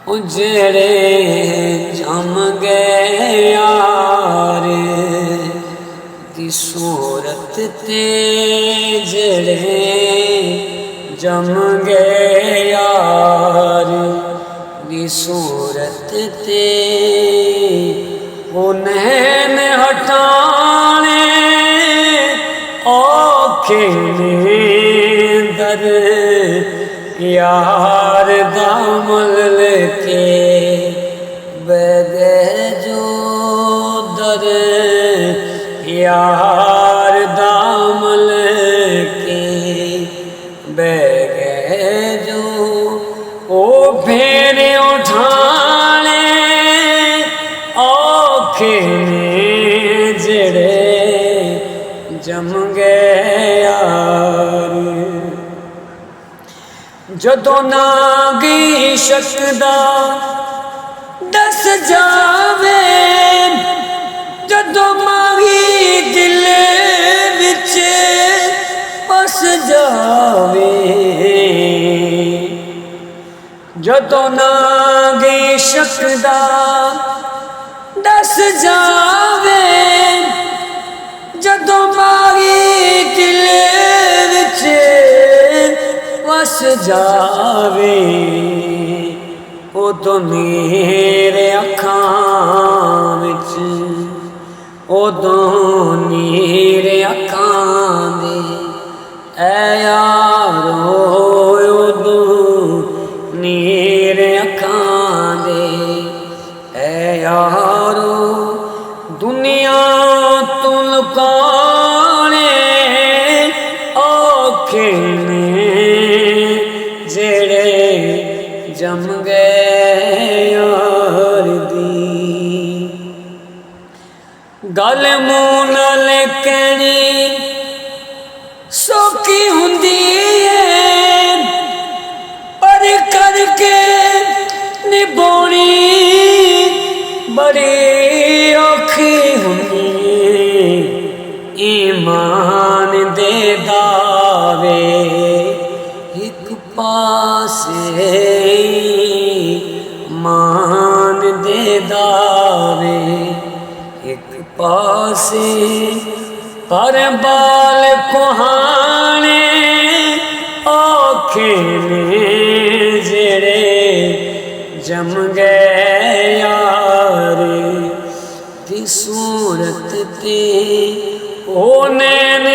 उजड़े जम गए यार दी सूरत ते जड़े जम गए यार दी सूरत ते उन्हें हटाने औखे दर यार दामल के बगे जो दर यार दामल के बगे जो ओ फेरे उठाने औखे जड़े जम गए यार जदों नागी शकदा दस जावे जदों माही दिल विच बस जावे जदों नागी शकदा दस जावे जदों माही दिल विच बस जावे उदों मेरे अखां विच उदों मेरे अखां दे ऐ यारो उदों मेरे अखां दे ऐ यारो दुनिया तू लुकाने औखे जम गए यार दी गल मूंह नाल कहनी सौखी हुंदी है पर करके निभानी बड़ी औखी हुंदी है ईमान दे दावे एक पासे मान दे दावे एक पासे पर बाल कुहाने औखे जेड़े जम गए यार दी सूरत ते ओ नैन